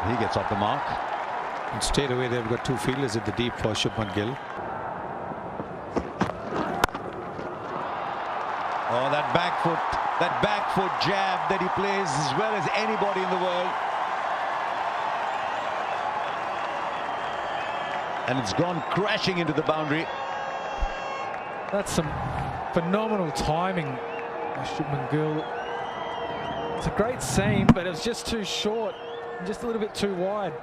He gets off the mark. And stayed away. They've got two fielders at the deep for Shubman Gill. Oh, that back foot jab that he plays as well as anybody in the world. And it's gone crashing into the boundary. That's some phenomenal timing by Shubman Gill. It's a great seam, but it was just too short, just a little bit too wide.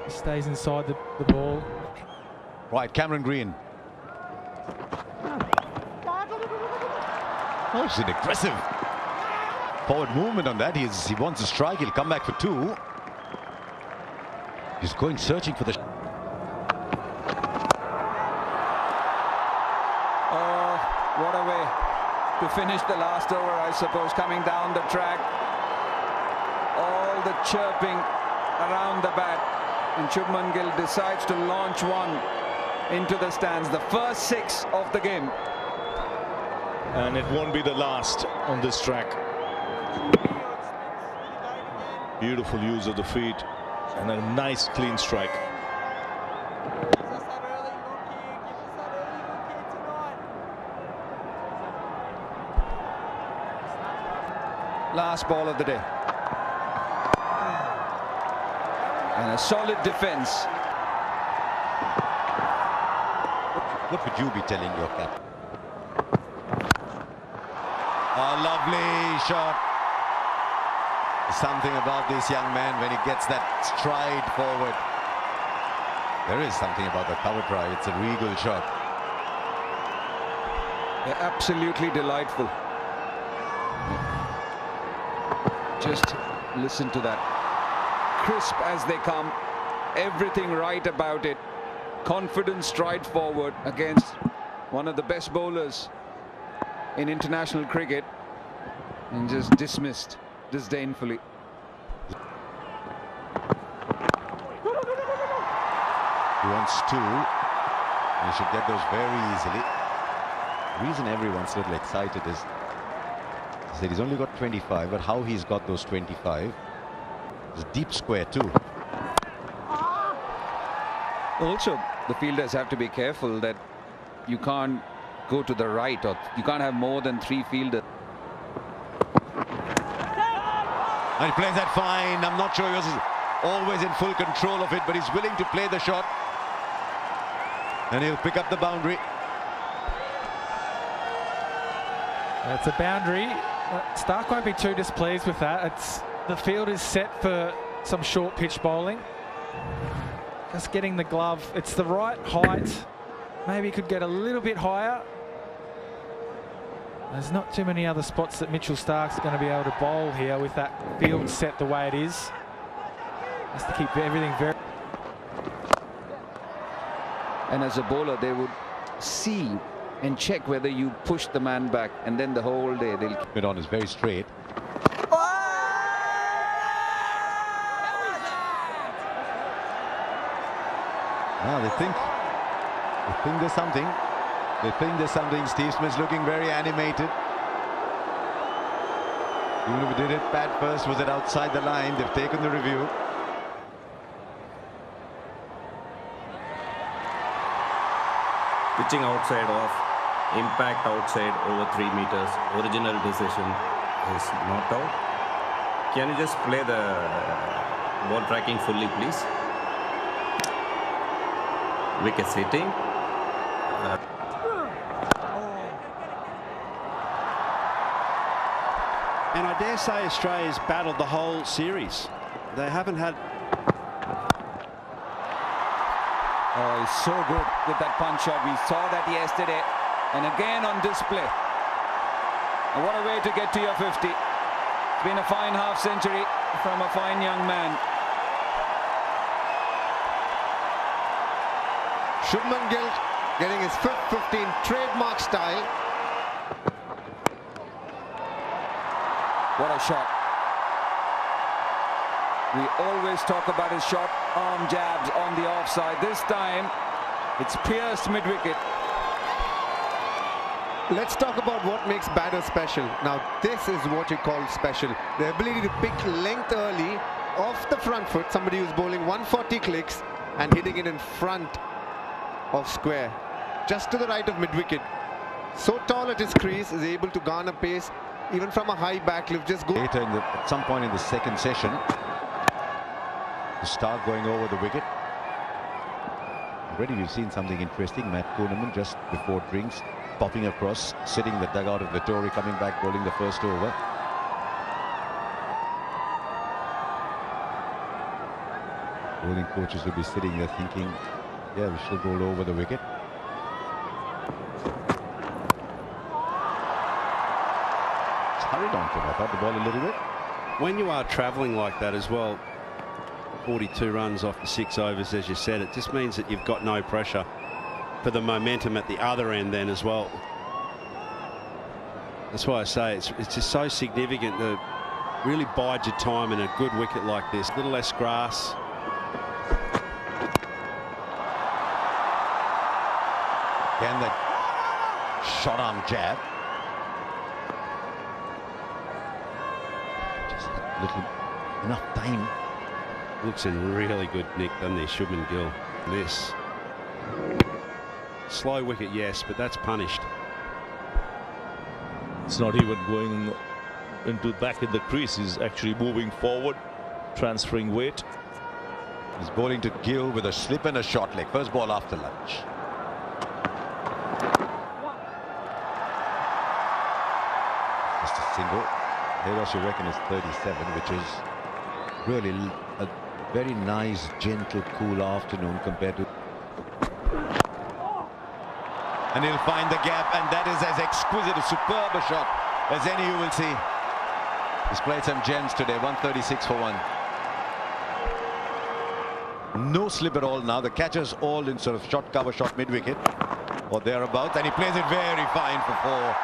He stays inside the ball. Right, Cameron Green. Oh, it's an aggressive forward movement on that. He wants to strike. He'll come back for two. He's going searching for the. Oh, what a way to finish the last over, I suppose, coming down the track. All the chirping around the bat, and Shubman Gill decides to launch one into the stands. The first six of the game. And it won't be the last on this track. Beautiful use of the feet and a nice clean strike. Last ball of the day. And a solid defense. What would you be telling your captain? A lovely shot. Something about this young man when he gets that stride forward. There is something about the cover drive. It's a regal shot. They're absolutely delightful. Just listen to that. Crisp as they come. Everything right about it. Confident stride forward against one of the best bowlers in international cricket, and just dismissed disdainfully. He wants two. He should get those very easily. The reason everyone's a little excited is that he's only got 25, but how he's got those 25. It's a deep square too. Also, the fielders have to be careful that you can't go to the right, or you can't have more than three fielders. And he plays that fine. I'm not sure he was always in full control of it, but he's willing to play the shot. And he'll pick up the boundary. It's a boundary. Stark won't be too displeased with that. The field is set for some short pitch bowling. Just getting the glove. It's the right height. Maybe he could get a little bit higher. There's not too many other spots that Mitchell Stark's going to be able to bowl here with that field set the way it is. Has to keep everything very. And as a bowler, they would see and check whether you push the man back, and then the whole day they'll keep it on is very straight. Now they think there's something. They think there's something. Steve Smith's looking very animated. Even if he did it bad first, was it outside the line? They've taken the review. Pitching outside off, impact outside over 3 meters. Original decision is not out. Can you just play the ball tracking fully, please? Wicket sitting. And I dare say Australia's battled the whole series. They haven't had. Oh, he's so good with that punch shot. We saw that yesterday, and again on display. And what a way to get to your 50. It's been a fine half century from a fine young man. Shubman Gill getting his 15 trademark style. What a shot. We always talk about his short arm jabs on the offside. This time, it's pierced mid-wicket. Let's talk about what makes batters special. Now, this is what you call special. The ability to pick length early off the front foot, somebody who's bowling 140 clicks and hitting it in front of square, just to the right of mid-wicket. So tall at his crease, is able to garner pace even from a high back lift. Just go Later at some point in the second session to start going over the wicket. Already we've seen something interesting. Matt Kuhneman just before drinks, popping across, sitting in the dugout of Vittori, coming back, bowling the first over. Bowling coaches will be sitting there thinking, yeah, we should bowl over the wicket. It's hurried on to him. I thought the ball a little bit. When you are travelling like that as well, 42 runs off the 6 overs, as you said, it just means that you've got no pressure for the momentum at the other end then as well. That's why I say it's just so significant to really bide your time in a good wicket like this. A little less grass. Again, that short arm jab. Just a little enough time. Looks in really good nick, doesn't he, Shubman Gill? This slow wicket, yes, but that's punished. It's not even going into back in the crease. He's actually moving forward, transferring weight. He's bowling to Gill with a slip and a short leg. First ball after lunch. Just a single. Heros, you reckon, is 37, which is really a very nice, gentle, cool afternoon compared to. And he'll find the gap, and that is as exquisite, a superb a shot as any you will see. He's played some gems today. 136 for 1. No slip at all now. The catcher's all in sort of short cover, short mid-wicket or thereabouts, and he plays it very fine for 4.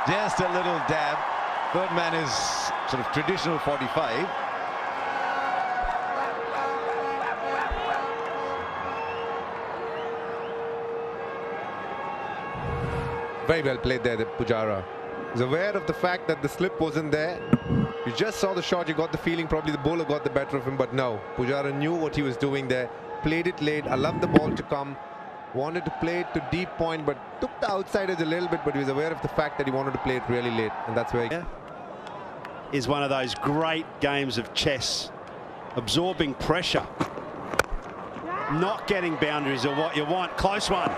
Just a little dab. Third man is sort of traditional 45. very well played there, the Pujara. He's aware of the fact that the slip wasn't there. You just saw the shot, you got the feeling probably the bowler got the better of him, but no. Pujara knew what he was doing there, played it late, allowed the ball to come, wanted to play it to deep point, but took the outside edge a little bit, but he was aware of the fact that he wanted to play it really late, and that's where he... Is one of those great games of chess, absorbing pressure, not getting boundaries are what you want. Close one.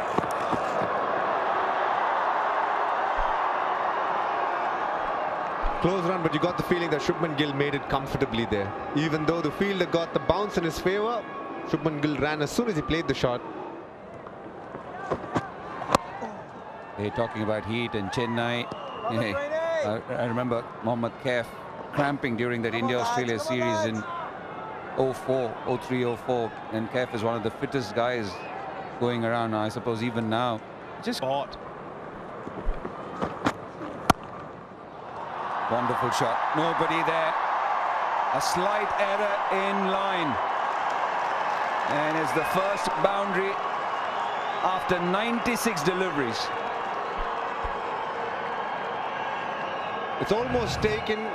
Close run, but you got the feeling that Shubman Gill made it comfortably there. Even though the fielder got the bounce in his favor, Shubman Gill ran as soon as he played the shot. They're talking about heat in Chennai. I remember Mohammad Kaif cramping during that India-Australia series in 03-04, and Kaif is one of the fittest guys going around, I suppose, even now. Just Spot. Wonderful shot. Nobody there. A slight error in line. And it's the first boundary after 96 deliveries. It's almost taken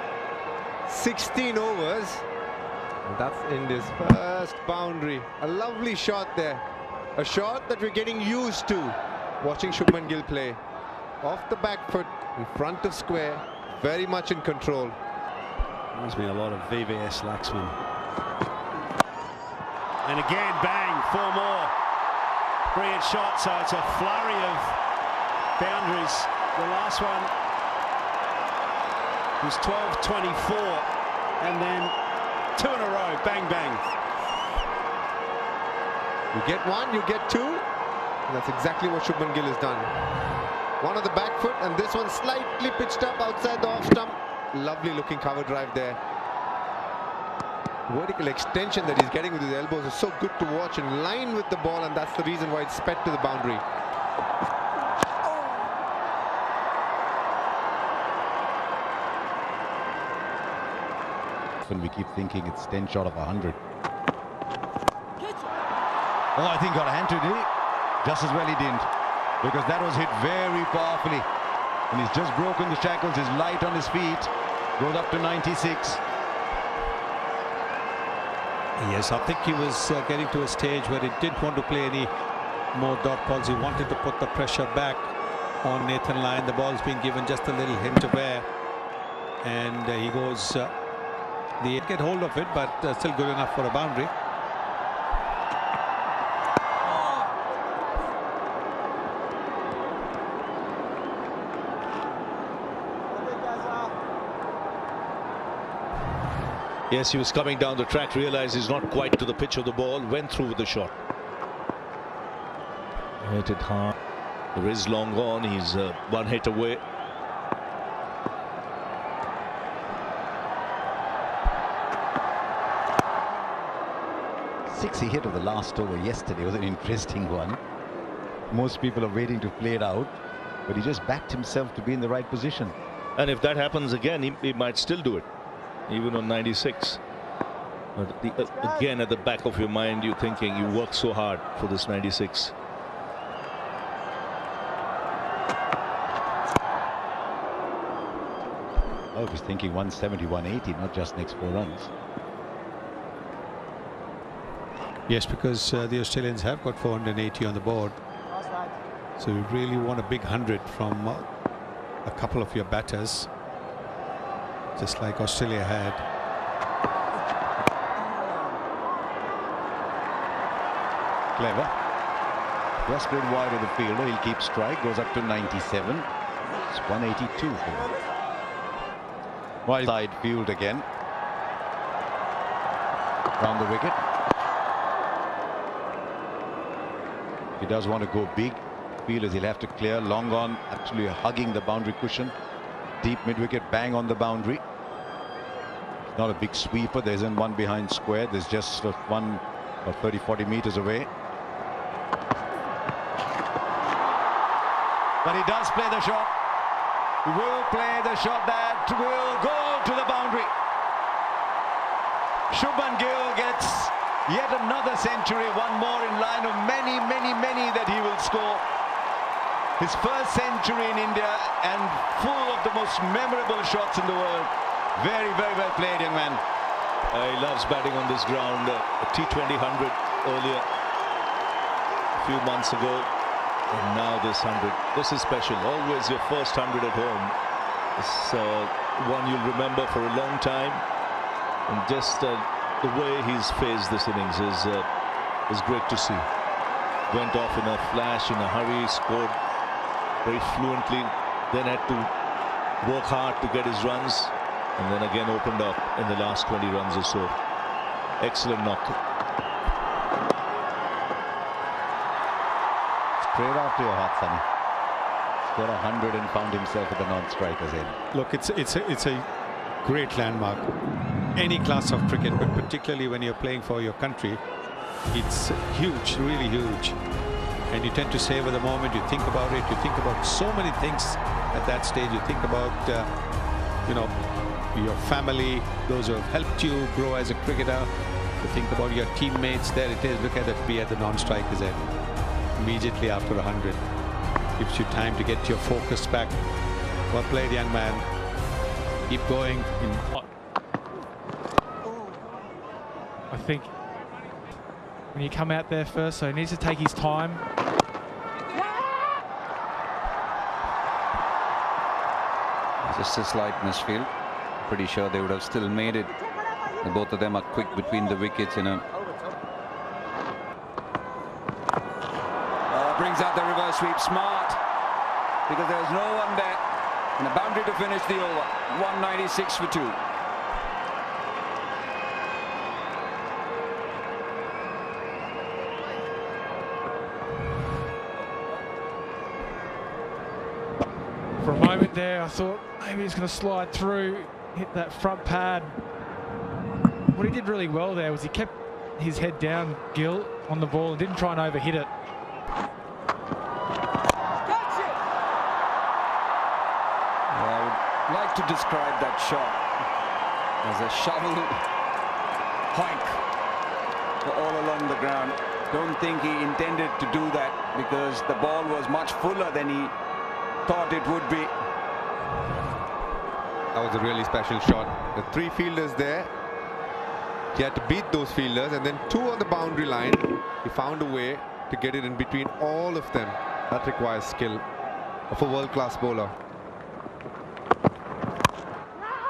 16 overs. And that's India's first boundary. A lovely shot there. A shot that we're getting used to watching Shubman Gill play. Off the back foot, in front of square, very much in control. Reminds me a lot of VVS Laxman. And again, bang, 4 more. Brilliant shot, so it's a flurry of boundaries. The last one was 12-24, and then 2 in a row, bang, bang. You get 1, you get 2. And that's exactly what Shubman Gill has done. One on the back foot, and this one slightly pitched up outside the off stump. Lovely looking cover drive there. Vertical extension that he's getting with his elbows is so good to watch, in line with the ball, and that's the reason why it's sped to the boundary. When we keep thinking it's 10 short of 100. Oh, I think got a hand to it, did he? Just as well he didn't, because that was hit very powerfully. And he's just broken the shackles, he's light on his feet, goes up to 96. Yes, I think he was getting to a stage where he didn't want to play any more dot balls. He wanted to put the pressure back on Nathan Lyon. The ball's being given just a little hint of air, and he goes. They get hold of it, but still good enough for a boundary. Yes, he was coming down the track, realized he's not quite to the pitch of the ball, went through with the shot. Hit it hard. There is long on, he's one hit away. Six he hit of the last over yesterday was an interesting one. Most people are waiting to play it out, but he just backed himself to be in the right position. And if that happens again, he might still do it, even on 96. But again, at the back of your mind, you're thinking you worked so hard for this 96. I was thinking 170, 180, not just next 4 runs. Yes, because the Australians have got 480 on the board. So you really want a big 100 from a couple of your batters, just like Australia had. Clever. Just played wide of the fielder. He'll keep strike. Goes up to 97. It's 182 for him. Wide side field again. Round the wicket. He does want to go big. Fielders he'll have to clear. Long on, absolutely hugging the boundary cushion. Deep mid-wicket, bang on the boundary. Not a big sweeper. There isn't one behind square. There's just one 30-40 meters away. But he does play the shot. He will play the shot that will go to the boundary. Shubman Gill gets yet another century, one more in line of many that he will score. His first century in India and full of the most memorable shots in the world. Very well played, young man. He loves batting on this ground. A T20 100 earlier, a few months ago, and now this 100. This is special. Always your first 100 at home. It's one you'll remember for a long time. And just the way he's faced this innings is great to see. Went off in a flash, in a hurry, scored very fluently, then had to work hard to get his runs, and then again opened up in the last 20 runs or so. Excellent knock. Straight off to your heart, Sonny. Scored 100 and found himself at the non-strikers end. Look, it's a great landmark. Any class of cricket, but particularly when you're playing for your country, it's huge, really huge. And you tend to savor the moment. You think about it. You think about so many things at that stage. You think about, you know, your family, those who have helped you grow as a cricketer. You think about your teammates. There it is. Look at that, be at the non-strikers end. Immediately after 100, gives you time to get your focus back. Well played, young man. Keep going. I think when you come out there first, so he needs to take his time. Just a slight misfield. Pretty sure they would have still made it. And both of them are quick between the wickets, you know. Brings out the reverse sweep. Smart, because there was no one there. And a boundary to finish the over. 196 for 2. For a moment there, I thought maybe he's going to slide through, hit that front pad. What he did really well there was he kept his head down, Gill, on the ball and didn't try and overhit it. Like to describe that shot as a shovel hoink all along the ground. Don't think he intended to do that, because the ball was much fuller than he thought it would be. That was a really special shot. The 3 fielders there. He had to beat those fielders, and then 2 on the boundary line. He found a way to get it in between all of them. That requires skill of a world-class bowler.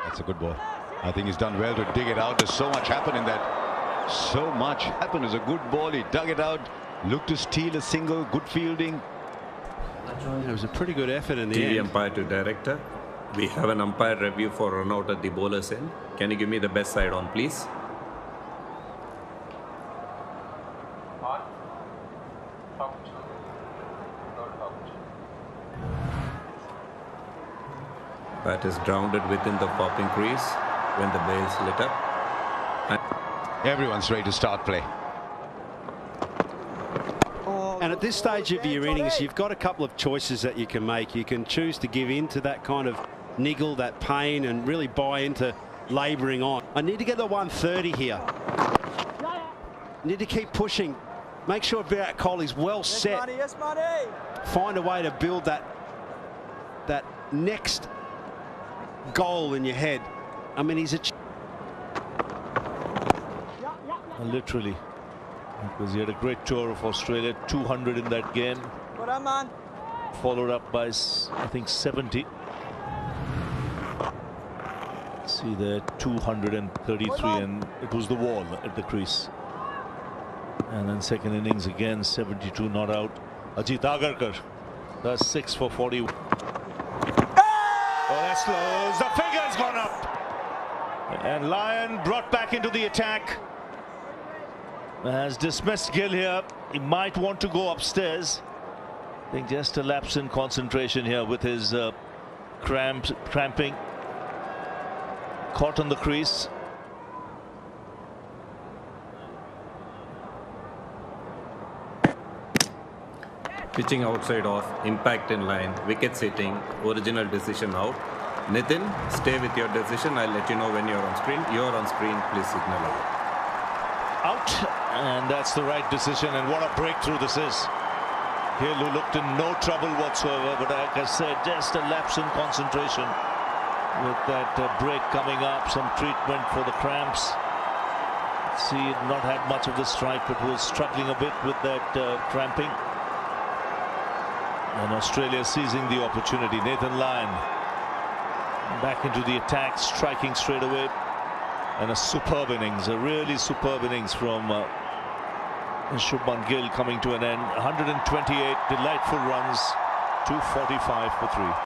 That's a good ball. I think he's done well to dig it out. There's so much happened in that. So much happened. It was a good ball. He dug it out, looked to steal a single. Good fielding. It was a pretty good effort in the TV end. umpire to director. We have an umpire review for run out at the bowler's end. Can you give me the best side on, please? Bat is grounded within the popping crease when the bails lit up. Everyone's ready to start play. And at this stage of your innings, you've got a couple of choices that you can make. You can choose to give in to that kind of niggle, that pain, and really buy into labouring on. I need to get the 130 here. Need to keep pushing. Make sure Virat Kohli's well set. Find a way to build that next goal in your head. I mean, he's a... Literally, because he had a great tour of Australia, 200 in that game, followed up by I think 70. See there, 233, and it was the wall at the crease. And then second innings again, 72 not out. Ajit Agarkar does 6 for 40. Oh, that's close. The figure's gone up, and Lyon brought back into the attack. Has dismissed Gill here. He might want to go upstairs. I think just a lapse in concentration here with his cramping. Caught on the crease. Pitching outside off, impact in line, wicket sitting, original decision out. Nitin, stay with your decision. I'll let you know when you're on screen. You're on screen, please signal out. And that's the right decision, and what a breakthrough this is. Gill, who looked in no trouble whatsoever, but like I said, just a lapse in concentration with that break coming up, some treatment for the cramps. See, not had much of the strike, but was struggling a bit with that cramping. And Australia seizing the opportunity. Nathan Lyon back into the attack, striking straight away. And a superb innings, a really superb innings from Shubman Gill coming to an end. 128 delightful runs, 245 for 3.